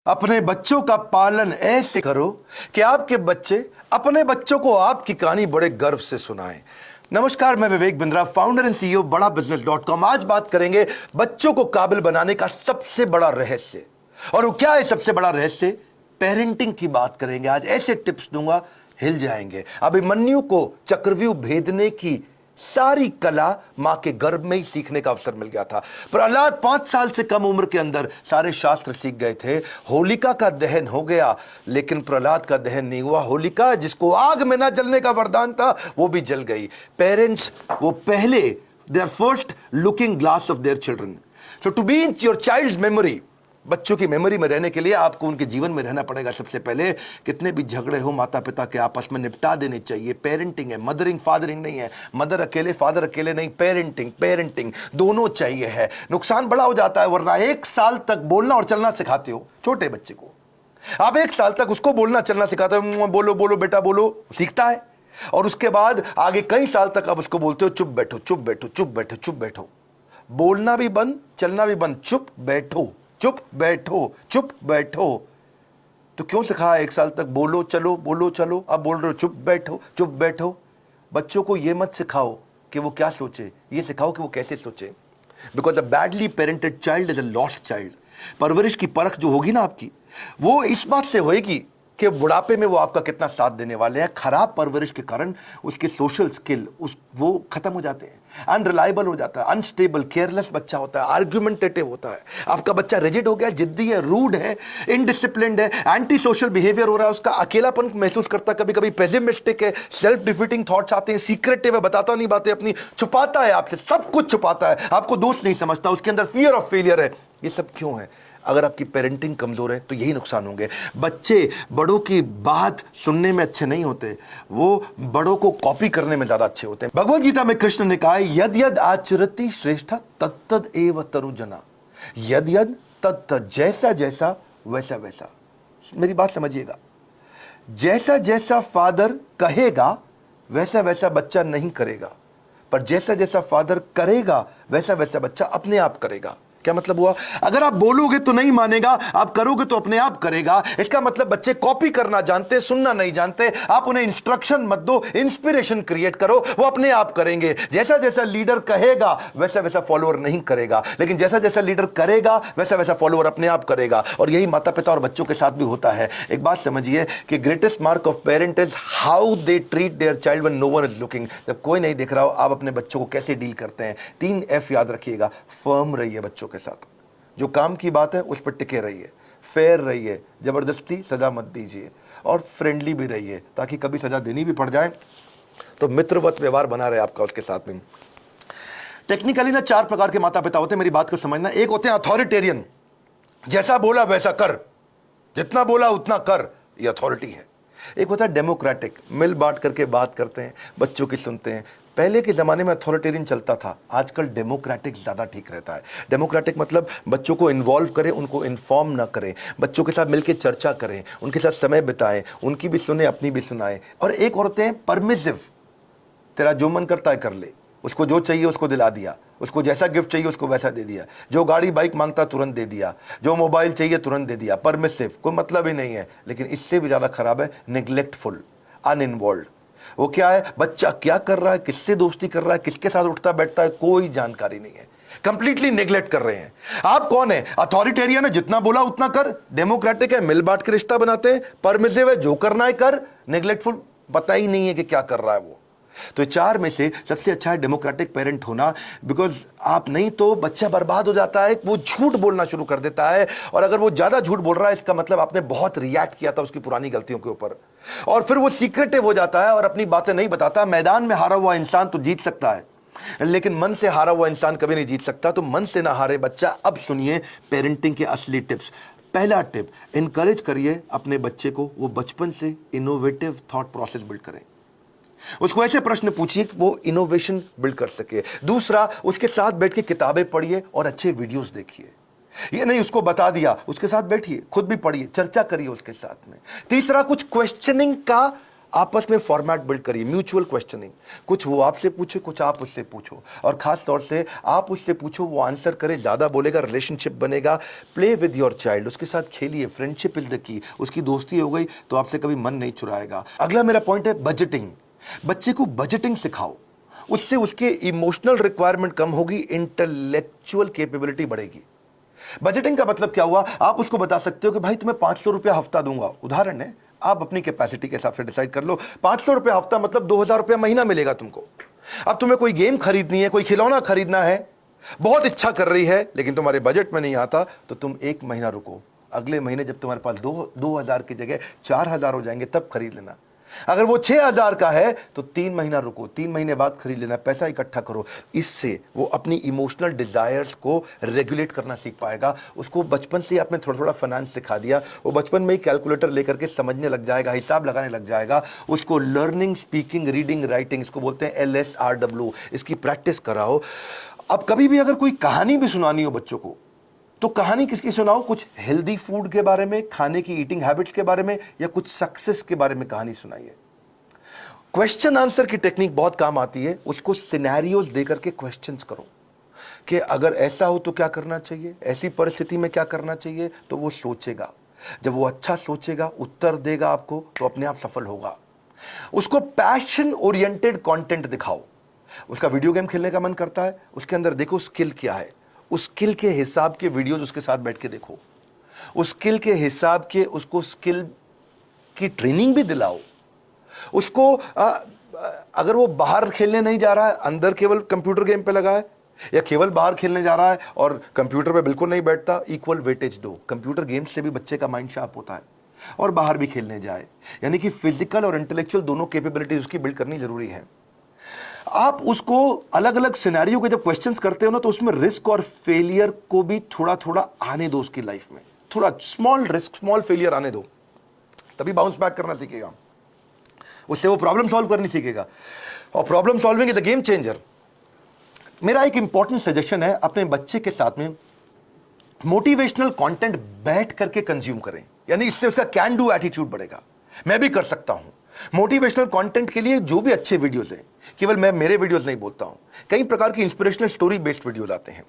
अपने बच्चों का पालन ऐसे करो कि आपके बच्चे अपने बच्चों को आपकी कहानी बड़े गर्व से सुनाएं। नमस्कार, मैं Vivek Bindra, founder and CEO बड़ा बिजनेस.com। आज बात करेंगे बच्चों को काबिल बनाने का सबसे बड़ा रहस्य। और वो क्या है सबसे बड़ा रहस्य? पेरेंटिंग की बात करेंगे। आज ऐसे टिप्स दूंगा, हिल जाएंगे। अभिमन्यु को चक्रव्यूह भेदने की सारी कला मां के गर्भ में ही सीखने का अवसर मिल गया था। प्रहलाद 5 साल से कम उम्र के अंदर सारे शास्त्र सीख गए थे। होलिका का दहन हो गया, लेकिन प्रहलाद का दहन नहीं हुआ। होलिका, जिसको आग में ना जलने का वरदान था, वो भी जल गई। पेरेंट्स वो पहले, they are first looking glass of their children. So to be in your child memory, बच्चों की मेमोरी में रहने के लिए आपको उनके जीवन में रहना पड़ेगा। सबसे पहले कितने भी झगड़े हो माता पिता के आपस में निपटा देने चाहिए। पेरेंटिंग है, मदरिंग फादरिंग नहीं है। मदर अकेले फादर अकेले नहीं, पेरेंटिंग दोनों चाहिए है। नुकसान बड़ा हो जाता है, वरना 1 साल तक बोलना और चलना सिखाते हो छोटे बच्चे को। आप 1 साल तक उसको बोलना चलना सिखाते हो, बोलो बोलो बेटा बोलो, सीखता है। और उसके बाद आगे कई साल तक आप उसको बोलते हो चुप बैठो चुप बैठो चुप बैठो चुप बैठो। बोलना भी बंद, चलना भी बंद, चुप बैठो चुप बैठो चुप बैठो। तो क्यों सिखाया 1 साल तक बोलो चलो, अब बोल रहे हो चुप बैठो। बच्चों को यह मत सिखाओ कि वो क्या सोचे, ये सिखाओ कि वो कैसे सोचे। Because a badly parented child is a lost child. परवरिश की परख जो होगी ना आपकी, वो इस बात से होगी कि बुढ़ापे में वो आपका कितना साथ देने वाले हैं। खराब परवरिश के कारण उसके सोशल स्किल वो खत्म हो जाते हैं, अनरिलायबल हो जाता है, अनस्टेबल, केयरलेस बच्चा होता है, आर्ग्यूमेंटेटिव होता है। आपका बच्चा रिजिड हो गया, जिद्दी है, रूड है, इनडिसिप्लिन्ड है, एंटी सोशल बिहेवियर हो रहा है, उसका अकेलापन महसूस करता है, कभी कभी पेसिमिस्टिक है, सेल्फ डिफीटिंग थॉट्स आते हैं, सीक्रेटिव है, बताता नहीं बातें अपनी, छुपाता है आपसे, सब कुछ छुपाता है, आपको दोस्त नहीं समझता, उसके अंदर फियर ऑफ फेलियर है। ये सब क्यों है? अगर आपकी पेरेंटिंग कमजोर है तो यही नुकसान होंगे। बच्चे बड़ों की बात सुनने में अच्छे नहीं होते, वो बड़ों को कॉपी करने में ज्यादा अच्छे होते हैं। भगवद गीता में कृष्ण ने कहा है, यद यद आचरति श्रेष्ठ तत्तद एव तरुजना। यद यद तत्तद, जैसा जैसा वैसा वैसा। मेरी बात समझिएगा, जैसा जैसा फादर कहेगा वैसा वैसा बच्चा नहीं करेगा, पर जैसा जैसा फादर करेगा वैसा वैसा बच्चा अपने आप करेगा। क्या मतलब हुआ? अगर आप बोलोगे तो नहीं मानेगा, आप करोगे तो अपने आप करेगा। इसका मतलब बच्चे कॉपी करना जानते, सुनना नहीं जानते। आप उन्हें इंस्ट्रक्शन मत दो, इंस्पिरेशन क्रिएट करो, वो अपने आप करेंगे। जैसा जैसा लीडर कहेगा वैसा वैसा फॉलोअर नहीं करेगा, लेकिन जैसा जैसा लीडर करेगा वैसा वैसा फॉलोअर अपने आप करेगा। और यही माता पिता और बच्चों के साथ भी होता है। एक बात समझिए कि greatest mark of parent is how they treat their child when no one is looking. जब कोई नहीं दिख रहा हो, आप अपने बच्चों को कैसे डील करते हैं। 3 F याद रखिएगा। फर्म रहिए बच्चों के साथ, जो काम की बात है उस पर टिके रहिए, फेयर रहिए, जबरदस्ती सजा मत दीजिए, और फ्रेंडली भी रहिए, ताकि कभी सजा देनी भी पड़ जाए तो मित्रवत व्यवहार बना रहे आपका उसके साथ में। टेक्निकली ना 4 प्रकार के माता पिता होते हैं, मेरी बात को समझना। एक होते हैं अथॉरिटेरियन, जैसा बोला वैसा कर, जितना बोला उतना कर, ये अथॉरिटी है। एक होता है डेमोक्रेटिक, मिल बांट करके बात करते हैं, बच्चों की सुनते हैं। पहले के ज़माने में अथॉरिटेरियन चलता था, आजकल डेमोक्रेटिक ज़्यादा ठीक रहता है। डेमोक्रेटिक मतलब बच्चों को इन्वॉल्व करें, उनको इन्फॉर्म ना करें, बच्चों के साथ मिलकर चर्चा करें, उनके साथ समय बिताएं, उनकी भी सुने अपनी भी सुनाएं। और एक और होते हैं परमिसिव, तेरा जो मन करता है कर ले, उसको जो चाहिए उसको दिला दिया, उसको जैसा गिफ्ट चाहिए उसको वैसा दे दिया, जो गाड़ी बाइक मांगता तुरंत दे दिया, जो मोबाइल चाहिए तुरंत दे दिया। परमिसिव, कोई मतलब ही नहीं है। लेकिन इससे भी ज़्यादा खराब है निग्लेक्टफुल, अनइन्वॉल्व। वो क्या है? बच्चा क्या कर रहा है, किससे दोस्ती कर रहा है, किसके साथ उठता बैठता है, कोई जानकारी नहीं है। कंप्लीटली नेग्लेक्ट कर रहे हैं। आप कौन है? अथॉरिटेरियन है, जितना बोला उतना कर। डेमोक्रेटिक है, मिल बांट के रिश्ता बनाते हैं। परमिसिव है, जो करना है कर। नेग्लेक्टफुल, पता ही नहीं है कि क्या कर रहा है वो। तो 4 में से सबसे अच्छा है डेमोक्रेटिक पेरेंट होना। बिकॉज आप नहीं तो बच्चा बर्बाद हो जाता है, वो झूठ बोलना शुरू कर देता है। और अगर वो ज्यादा झूठ बोल रहा है, इसका मतलब आपने बहुत रिएक्ट किया था उसकी पुरानी गलतियों के ऊपर, और फिर वो सीक्रेटिव हो जाता है और अपनी बातें नहीं बताता। मैदान में हारा हुआ इंसान तो जीत सकता है, लेकिन मन से हारा हुआ इंसान कभी नहीं जीत सकता। तो मन से ना हारे बच्चा। अब सुनिए पेरेंटिंग के असली टिप्स। पहला टिप, इनकरेज करिए अपने बच्चे को, वो बचपन से इनोवेटिव थॉट प्रोसेस बिल्ड करें। उसको ऐसे प्रश्न पूछिए कि वो इनोवेशन बिल्ड कर सके। दूसरा, उसके साथ बैठ के किताबें पढ़िए और अच्छे वीडियोस देखिए। ये नहीं उसको बता दिया, उसके साथ बैठिए, खुद भी पढ़िए, चर्चा करिए उसके साथ में। तीसरा, कुछ क्वेश्चनिंग का आपस में फॉर्मेट बिल्ड करिए, म्यूचुअल क्वेश्चनिंग, कुछ वो आपसे पूछे, कुछ आप उससे पूछो, और खास तौर से आप उससे पूछो, वो आंसर करे, ज़्यादा बोलेगा, रिलेशनशिप बनेगा। प्ले विद योर चाइल्ड, उसके साथ खेलिए, फ्रेंडशिप इज द की। उसकी दोस्ती हो गई तो आपसे कभी मन नहीं चुराएगा। अगला मेरा पॉइंट है बजटिंग। बच्चे को बजटिंग सिखाओ, उससे उसके इमोशनल रिक्वायरमेंट कम होगी, इंटेलेक्चुअल कैपेबिलिटी बढ़ेगी। बजटिंग का मतलब क्या हुआ, आप उसको बता सकते हो कि भाई तुम्हें 500 रुपया हफ्ता दूंगा, उदाहरण है, आप अपनी कैपेसिटी के हिसाब से डिसाइड कर लो। 500 रुपया हफ्ता मतलब 2000 रुपया महीना मिलेगा तुमको। अब तुम्हें कोई गेम खरीदनी है, कोई खिलौना खरीदना है, बहुत इच्छा कर रही है, लेकिन तुम्हारे बजट में नहीं आता, तो तुम एक महीना रुको, अगले महीने जब तुम्हारे पास 2000 की जगह 4000 हो जाएंगे तब खरीद लेना। अगर वो 6000 का है तो 3 महीना रुको, 3 महीने बाद खरीद लेना, पैसा इकट्ठा करो। इससे वो अपनी इमोशनल डिजायर्स को रेगुलेट करना सीख पाएगा। उसको बचपन से आपने थोड़ा थोड़ा फाइनेंस सिखा दिया, वो बचपन में ही कैलकुलेटर लेकर के समझने लग जाएगा, हिसाब लगाने लग जाएगा। उसको लर्निंग, स्पीकिंग, रीडिंग, राइटिंग, इसको बोलते हैं LSRW, इसकी प्रैक्टिस कराओ। अब कभी भी अगर कोई कहानी भी सुनानी हो बच्चों को, तो कहानी किसकी सुनाओ, कुछ हेल्दी फूड के बारे में, खाने की ईटिंग हैबिट्स के बारे में, या कुछ सक्सेस के बारे में कहानी सुनाइए। क्वेश्चन आंसर की टेक्निक बहुत काम आती है। उसको सिनेरियोज देकर के क्वेश्चंस करो कि अगर ऐसा हो तो क्या करना चाहिए, ऐसी परिस्थिति में क्या करना चाहिए, तो वो सोचेगा। जब वो अच्छा सोचेगा, उत्तर देगा आपको, तो अपने आप सफल होगा। उसको पैशन ओरिएंटेड कंटेंट दिखाओ। उसका वीडियो गेम खेलने का मन करता है, उसके अंदर देखो स्किल क्या है, उस स्किल के हिसाब के वीडियोज उसके साथ बैठ के देखो, उस स्किल के हिसाब के उसको स्किल की ट्रेनिंग भी दिलाओ। उसको अगर वो बाहर खेलने नहीं जा रहा है, अंदर केवल कंप्यूटर गेम पे लगा है, या केवल बाहर खेलने जा रहा है और कंप्यूटर पे बिल्कुल नहीं बैठता, इक्वल वेटेज दो। कंप्यूटर गेम्स से भी बच्चे का माइंड शार्प होता है, और बाहर भी खेलने जाए। यानी कि फिजिकल और इंटेलेक्चुअल दोनों कैपेबिलिटीज उसकी बिल्ड करनी जरूरी है। आप उसको अलग अलग सिनेरियो के जब क्वेश्चंस करते हो ना, तो उसमें रिस्क और फेलियर को भी थोड़ा थोड़ा आने दो उसकी लाइफ में। थोड़ा स्मॉल रिस्क, स्मॉल फेलियर आने दो, तभी बाउंस बैक करना सीखेगा। उससे वो प्रॉब्लम सॉल्व करनी सीखेगा, और problem solving is a game changer. मेरा एक इंपॉर्टेंट सजेशन है, अपने बच्चे के साथ में मोटिवेशनल कंटेंट बैठ करके कंज्यूम करें, यानी इससे उसका कैन डू एटीट्यूड बढ़ेगा। मैं भी कर सकता हूं। मोटिवेशनल कंटेंट के लिए जो भी अच्छे वीडियोस हैं, केवल मैं मेरे वीडियोस नहीं बोलता हूं, कई प्रकार की इंस्पिरेशनल स्टोरी बेस्ड वीडियोस आते हैं,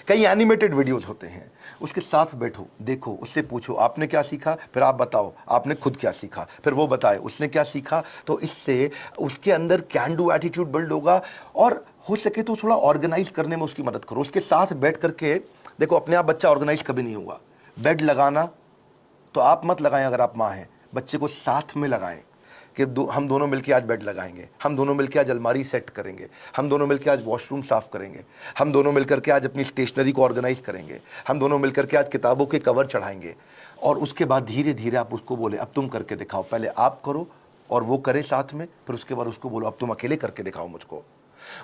कई एनिमेटेड वीडियोस होते हैं। उसके साथ बैठो, देखो, उससे पूछो आपने क्या सीखा, फिर आप बताओ आपने खुद क्या सीखा, फिर वो बताए उसने क्या सीखा। तो इससे उसके अंदर कैन डू एटीट्यूड बिल्ड होगा, और हो सके तो थोड़ा ऑर्गेनाइज करने में उसकी मदद करो। उसके साथ बैठ करके देखो, अपने आप बच्चा ऑर्गेनाइज कभी नहीं होगा। बेड लगाना तो आप मत लगाएं, अगर आप माँ हैं, बच्चे को साथ में लगाएं कि हम दोनों मिलकर आज बेड लगाएंगे, हम दोनों मिलकर आज अलमारी सेट करेंगे, हम दोनों मिलकर आज वॉशरूम साफ करेंगे, हम दोनों मिलकर के आज अपनी स्टेशनरी को ऑर्गेनाइज करेंगे, हम दोनों मिलकर के आज किताबों के कवर चढ़ाएंगे। और उसके बाद धीरे धीरे आप उसको बोले अब तुम करके दिखाओ, पहले आप करो और वो करे साथ में, फिर उसके बाद उसको बोलो अब तुम अकेले करके दिखाओ मुझको।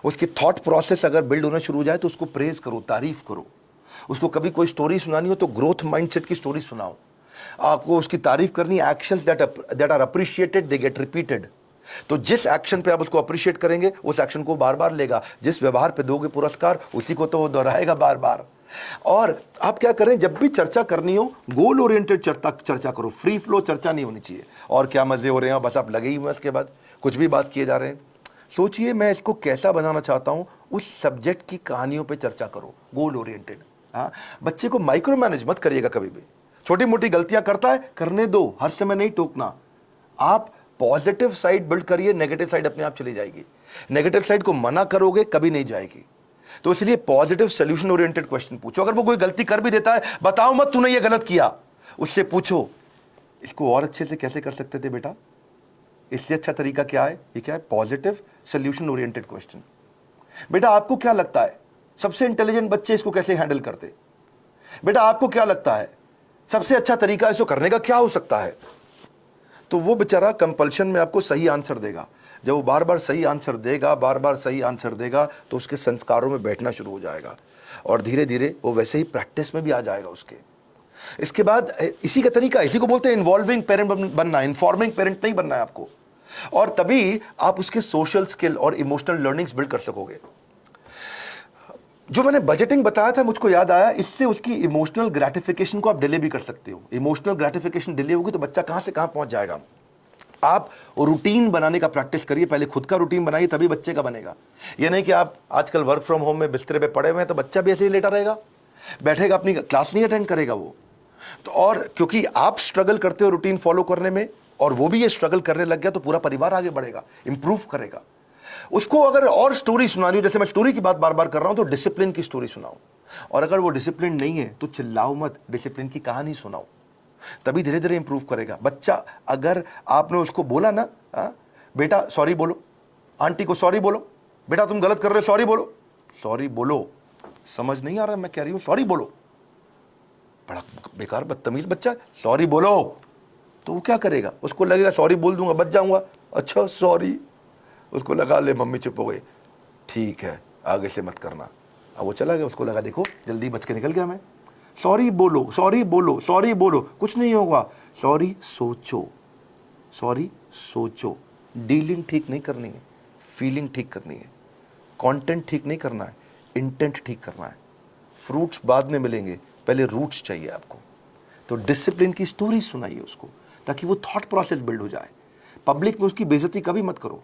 उसकी थॉट प्रोसेस अगर बिल्ड होना शुरू हो जाए तो उसको प्रेज करो, तारीफ करो। उसको कभी कोई स्टोरी सुनानी हो तो ग्रोथ माइंडसेट की स्टोरी सुनाओ। आपको उसकी तारीफ करनी, actions that are appreciated they get repeated. तो जिस एक्शन पे आप उसको अप्रिशिएट करेंगे, उस एक्शन को बार बार लेगा। जिस व्यवहार पे दोगे पुरस्कार, उसी को तो वो दोहराएगा बार बार। और आप क्या करें, जब भी चर्चा करनी हो, गोल ओरिएंटेड चर्चा करो, फ्री फ्लो चर्चा नहीं होनी चाहिए। और क्या मजे हो रहे हैं, बस आप लगे ही हुए, उसके बाद कुछ भी बात किए जा रहे हैं। सोचिए मैं इसको कैसा बनाना चाहता हूं, उस सब्जेक्ट की कहानियों पे चर्चा करो, गोल ओरिएंटेड। हाँ, बच्चे को माइक्रो मैनेज मत करिएगा कभी भी। छोटी मोटी गलतियां करता है, करने दो, हर समय नहीं टोकना। आप पॉजिटिव साइड बिल्ड करिए, नेगेटिव साइड अपने आप चली जाएगी। नेगेटिव साइड को मना करोगे कभी नहीं जाएगी। तो इसलिए पॉजिटिव सोल्यूशन ओरिएंटेड क्वेश्चन पूछो। अगर वो कोई गलती कर भी देता है, बताओ मत तूने ये गलत किया, उससे पूछो इसको और अच्छे से कैसे कर सकते थे बेटा, इससे अच्छा तरीका क्या है। ये क्या है, पॉजिटिव सोल्यूशन ओरिएंटेड क्वेश्चन। बेटा आपको क्या लगता है सबसे इंटेलिजेंट बच्चे इसको कैसे हैंडल करते, बेटा आपको क्या लगता है सबसे अच्छा तरीका इसको करने का क्या हो सकता है। तो वो बेचारा कंपल्शन में आपको सही आंसर देगा। जब वो बार बार सही आंसर देगा, बार बार सही आंसर देगा, तो उसके संस्कारों में बैठना शुरू हो जाएगा, और धीरे धीरे वो वैसे ही प्रैक्टिस में भी आ जाएगा उसके। इसके बाद इसी का तरीका, इसी को बोलते हैं इन्वॉल्विंग पेरेंट बनना, इन्फॉर्मिंग पेरेंट नहीं बनना है आपको। और तभी आप उसके सोशल स्किल और इमोशनल लर्निंग्स बिल्ड कर सकोगे। जो मैंने बजटिंग बताया था, मुझको याद आया, इससे उसकी इमोशनल ग्रेटिफिकेशन को आप डिले भी कर सकते हो। इमोशनल ग्रेटिफिकेशन डिले होगी तो बच्चा कहां से कहां पहुंच जाएगा। आप रूटीन बनाने का प्रैक्टिस करिए, पहले खुद का रूटीन बनाइए, तभी बच्चे का बनेगा। ये नहीं कि आप आजकल वर्क फ्रॉम होम में बिस्तरे पे पड़े हुए हैं तो बच्चा भी ऐसे ही लेटा रहेगा, बैठेगा, अपनी क्लास नहीं अटेंड करेगा वो। तो और क्योंकि आप स्ट्रगल करते हो रूटीन फॉलो करने में और वो भी ये स्ट्रगल करने लग गया, तो पूरा परिवार आगे बढ़ेगा, इंप्रूव करेगा। उसको अगर और स्टोरी सुनानी हो, जैसे मैं स्टोरी की बात बार बार कर रहा हूं, तो डिसिप्लिन की स्टोरी सुनाओ। और अगर वो डिसिप्लिन नहीं है तो चिल्लाओ मत, डिसिप्लिन की कहानी सुनाओ, तभी धीरे धीरे इंप्रूव करेगा बच्चा। अगर आपने उसको बोला ना, बेटा सॉरी बोलो, आंटी को सॉरी बोलो, बेटा तुम गलत कर रहे हो सॉरी बोलो, सॉरी बोलो, समझ नहीं आ रहा मैं कह रही हूं सॉरी बोलो, बड़ा बेकार बदतमीज बच्चा, सॉरी बोलो, तो वो क्या करेगा, उसको लगेगा सॉरी बोल दूंगा बच जाऊंगा, अच्छा सॉरी, उसको लगा ले मम्मी चुप हो गई, ठीक है आगे से मत करना। अब वो चला गया, उसको लगा देखो जल्दी बच के निकल गया मैं, सॉरी बोलो सॉरी बोलो सॉरी बोलो, कुछ नहीं होगा, सॉरी सोचो, सॉरी सोचो। डीलिंग ठीक नहीं करनी है, फीलिंग ठीक करनी है, कंटेंट ठीक नहीं करना है, इंटेंट ठीक करना है। फ्रूट्स बाद में मिलेंगे, पहले रूट्स चाहिए आपको। तो डिसिप्लिन की स्टोरी सुनाइए उसको, ताकि वो थॉट प्रोसेस बिल्ड हो जाए। पब्लिक में उसकी बेइज्जती कभी मत करो,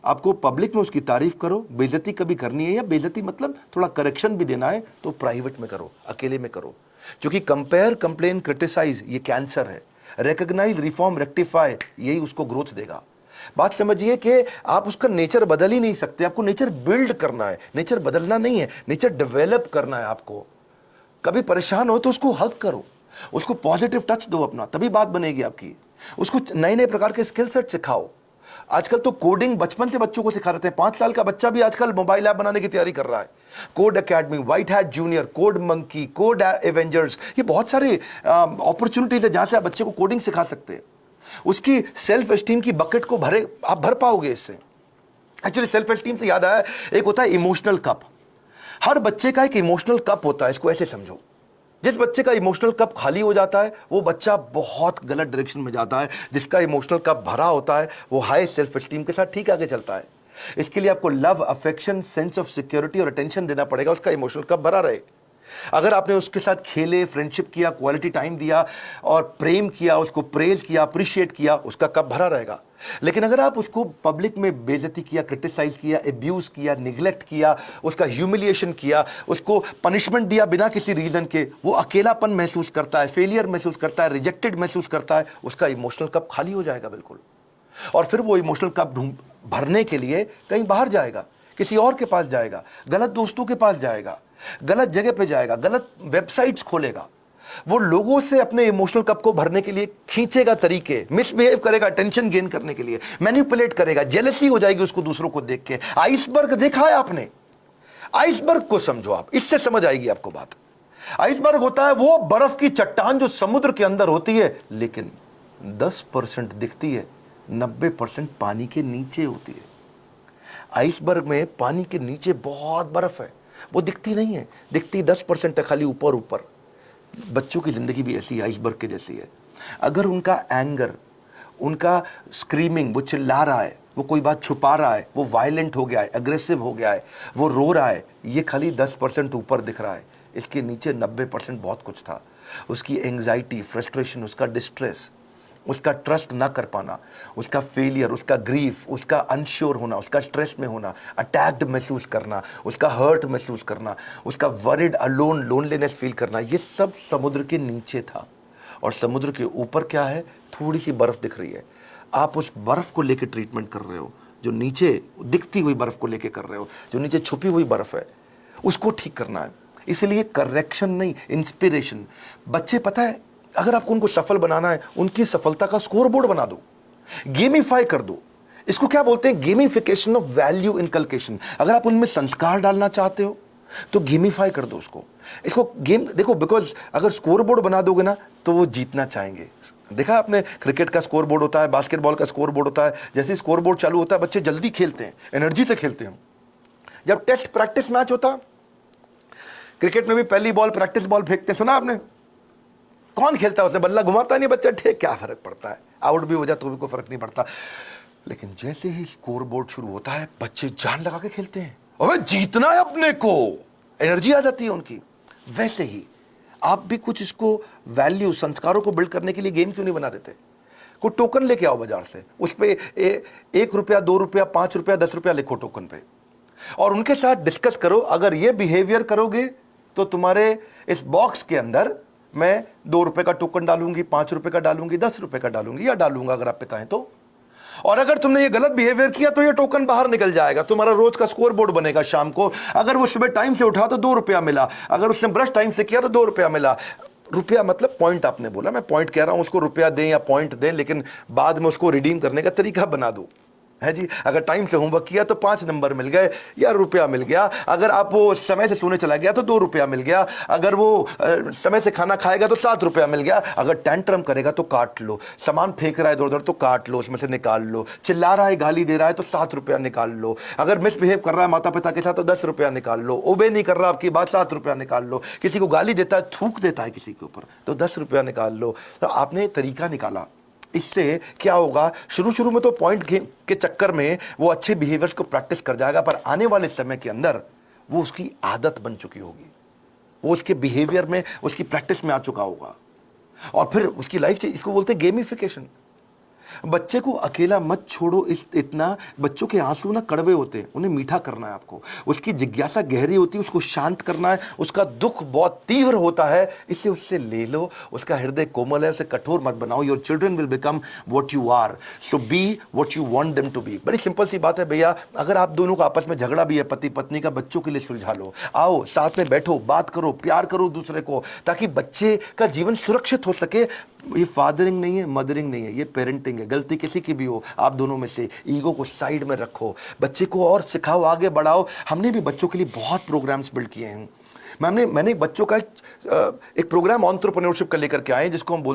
आपको पब्लिक में उसकी तारीफ करो, बेइज्जती कभी करनी है, या बेइज्जती मतलब थोड़ा करेक्शन भी देना है तो प्राइवेट में करो, अकेले में करो। क्योंकि कंपेयर, कंप्लेन, क्रिटिसाइज ये कैंसर है। रिकॉग्नाइज, रिफॉर्म, रेक्टिफाई, यही उसको ग्रोथ देगा। बात समझिए कि आप उसका नेचर बदल ही नहीं सकते, आपको नेचर बिल्ड करना है, नेचर बदलना नहीं है, नेचर डेवलप करना है आपको। कभी परेशान हो तो उसको हक करो, उसको पॉजिटिव टच दो अपना, तभी बात बनेगी आपकी। उसको नए नए प्रकार के स्किल सेट सिखाओ। आजकल तो कोडिंग बचपन से बच्चों को सिखा रहे हैं, 5 साल का बच्चा भी आजकल मोबाइल ऐप बनाने की तैयारी कर रहा है। Code academy, white hat junior, code monkey, code Avengers, ये बहुत सारे अपॉर्चुनिटीज है जहां से आप बच्चे को कोडिंग सिखा सकते हैं। उसकी सेल्फ एस्टीम की बकेट को आप भर पाओगे इससे। एक्चुअली सेल्फ एस्टीम से याद आया, एक होता है इमोशनल कप। हर बच्चे का एक इमोशनल कप होता है, इसको ऐसे समझो। जिस बच्चे का इमोशनल कप खाली हो जाता है वो बच्चा बहुत गलत डायरेक्शन में जाता है। जिसका इमोशनल कप भरा होता है वो हाई सेल्फ एस्टीम के साथ ठीक आगे चलता है। इसके लिए आपको love, affection, sense of security और अटेंशन देना पड़ेगा, उसका इमोशनल कप भरा रहे। अगर आपने उसके साथ खेले, फ्रेंडशिप किया, क्वालिटी टाइम दिया और प्रेम किया, उसको प्रेज किया, अप्रिशिएट किया, उसका कप भरा रहेगा। लेकिन अगर आप उसको पब्लिक में बेइज्जती किया, क्रिटिसाइज किया, एब्यूज किया, निगलेक्ट किया, उसका ह्यूमिलिएशन किया, उसको पनिशमेंट दिया बिना किसी रीजन के, वो अकेलापन महसूस करता है, फेलियर महसूस करता है, रिजेक्टेड महसूस करता है, उसका इमोशनल कप खाली हो जाएगा बिल्कुल। और फिर वो इमोशनल कप भरने के लिए कहीं बाहर जाएगा, किसी और के पास जाएगा, गलत दोस्तों के पास जाएगा, गलत जगह पे जाएगा, गलत वेबसाइट्स खोलेगा। वो लोगों से अपने इमोशनल कप को भरने के लिए खींचेगा तरीके, मिसबिहेव करेगा अटेंशन गेन करने के लिए, मैनिपुलेट करेगा, जेलसी हो जाएगी उसको दूसरों को देख के। आइसबर्ग देखा है आपने? आइसबर्ग को समझो आप, इससे समझ आएगी आपको बात। आइसबर्ग होता है वो बर्फ की चट्टान जो समुद्र के अंदर होती है, लेकिन 10% दिखती है, 90% पानी के नीचे होती है। आइसबर्ग में पानी के नीचे बहुत बर्फ है, वो दिखती नहीं है, दिखती 10% है, खाली ऊपर ऊपर। बच्चों की जिंदगी भी ऐसी आइसबर्ग के जैसी है। अगर उनका एंगर, उनका स्क्रीमिंग, वो चिल्ला रहा है, वो कोई बात छुपा रहा है, वो वायलेंट हो गया है, अग्रेसिव हो गया है, वो रो रहा है, ये खाली 10% ऊपर दिख रहा है, इसके नीचे 90% बहुत कुछ था। उसकी एंग्जाइटी, फ्रस्ट्रेशन, उसका डिस्ट्रेस, उसका ट्रस्ट ना कर पाना, उसका फेलियर, उसका ग्रीफ, उसका अनश्योर होना, उसका स्ट्रेस में होना, अटैक्ड महसूस करना, उसका हर्ट महसूस करना, उसका वरिड, अलोन, लोनलीनेस फील करना, ये सब समुद्र के नीचे था। और समुद्र के ऊपर क्या है? थोड़ी सी बर्फ दिख रही है। आप उस बर्फ को लेकर ट्रीटमेंट कर रहे हो, जो नीचे दिखती हुई बर्फ को लेकर कर रहे हो, जो नीचे छुपी हुई बर्फ है, उसको ठीक करना है। इसलिए करेक्शन नहीं, इंस्पिरेशन। बच्चे पता है, अगर आपको उनको सफल बनाना है, उनकी सफलता का स्कोर बोर्ड बना दो, गेमिफाई कर दो। इसको क्या बोलते हैं? Gamification of value inculcation. अगर आप उनमें संस्कार डालना चाहते हो तो गेमिफाई कर दो उसको। इसको गेम देखो, बिकॉज अगर स्कोर बोर्ड बना दोगे ना तो वो जीतना चाहेंगे। देखा आपने, क्रिकेट का स्कोर बोर्ड होता है, बास्केटबॉल का स्कोर बोर्ड होता है। जैसे स्कोर बोर्ड चालू होता है, बच्चे जल्दी खेलते हैं, एनर्जी से खेलते हैं। जब टेस्ट प्रैक्टिस मैच होता, क्रिकेट में भी पहली बॉल प्रैक्टिस बॉल फेंकते हैं, सुना आपने? कौन खेलता है उसने? बल्ला घुमाता नहीं बच्चा, ठीक, क्या फर्क पड़ता है, आउट भी हो जाए तो भी कोई फर्क नहीं पड़ता। लेकिन जैसे ही स्कोर बोर्ड शुरू होता है, बच्चे जान लगा के खेलते हैं, अबे जीतना है अपने को, एनर्जी आ जाती है उनकी। वैसे ही आप भी कुछ इसको वैल्यू, संस्कारों को बिल्ड करने के लिए गेम क्यों नहीं बना देते? कोई टोकन लेके आओ बाजार से, उस पे 1 रुपया, 2 रुपया, 5 रुपया, 10 रुपया लिखो टोकन पे, और उनके साथ डिस्कस करो। अगर ये बिहेवियर करोगे तो तुम्हारे इस बॉक्स के अंदर मैं 2 रुपए का टोकन डालूंगी, 5 रुपए का डालूंगी, 10 रुपए का डालूंगी, या डालूंगा अगर आप पिता हैं तो। और अगर तुमने ये गलत बिहेवियर किया तो ये टोकन बाहर निकल जाएगा, तुम्हारा रोज का स्कोर बोर्ड बनेगा शाम को। अगर वो सुबह टाइम से उठा तो 2 रुपया मिला, अगर उसने ब्रश टाइम से किया तो 2 रुपया मिला। रुपया मतलब पॉइंट, आपने बोला, मैं पॉइंट कह रहा हूं, उसको रुपया दें या पॉइंट दें, लेकिन बाद में उसको रिडीम करने का तरीका बना दो, है जी। अगर टाइम से होमवर्क किया तो 5 नंबर मिल गए या रुपया मिल गया। अगर आप वो समय से सोने चला गया तो 2 रुपया मिल गया। अगर वो समय से खाना खाएगा तो 7 रुपया मिल गया। अगर टेंट्रम करेगा तो काट लो, सामान फेंक रहा है इधर उधर तो काट लो, उसमें से निकाल लो, चिल्ला रहा है, गाली दे रहा है तो 7 रुपया निकाल लो, अगर मिसबिहेव कर रहा है माता पिता के साथ तो 10 रुपया निकाल लो, ओबे नहीं कर रहा आपकी बात, 7 रुपया निकाल लो, किसी को गाली देता है, थूक देता है किसी के ऊपर तो 10 रुपया निकाल लो। तो आपने तरीका निकाला। इससे क्या होगा, शुरू में तो पॉइंट के चक्कर में वो अच्छे बिहेवियर्स को प्रैक्टिस कर जाएगा, पर आने वाले समय के अंदर वो उसकी आदत बन चुकी होगी, वो उसके बिहेवियर में, उसकी प्रैक्टिस में आ चुका होगा, और फिर उसकी लाइफ से, इसको बोलते हैं गेमिफिकेशन। बच्चे को अकेला मत छोड़ो, इतना बच्चों के आंसू ना कड़वे होते हैं, उन्हें मीठा करना है आपको, उसकी जिज्ञासा गहरी होती है, उसको शांत करना है, उसका दुख बहुत तीव्र होता है, इससे उससे ले लो, उसका हृदय कोमल है, उसे कठोर मत बनाओ। Your children will become what you are, so be what you want them to be. बड़ी सिंपल सी बात है भैया, अगर आप दोनों का आपस में झगड़ा भी है, पति पत्नी का, बच्चों के लिए सुलझा लो, आओ साथ में बैठो, बात करो, प्यार करो दूसरे को, ताकि बच्चे का जीवन सुरक्षित हो सके। ये फादरिंग नहीं है, मदरिंग नहीं है, ये पेरेंटिंग है। गलती किसी की भी हो, आप दोनों में से ईगो को साइड में रखो, बच्चे को और सिखाओ, आगे बढ़ाओ। हमने भी बच्चों के लिए बहुत प्रोग्राम्स बिल्ड किए हैं। मैंने बच्चों का एक प्रोग्राम एंटरप्रेन्योरशिप का लेकर के आए, जिसको हम बोलते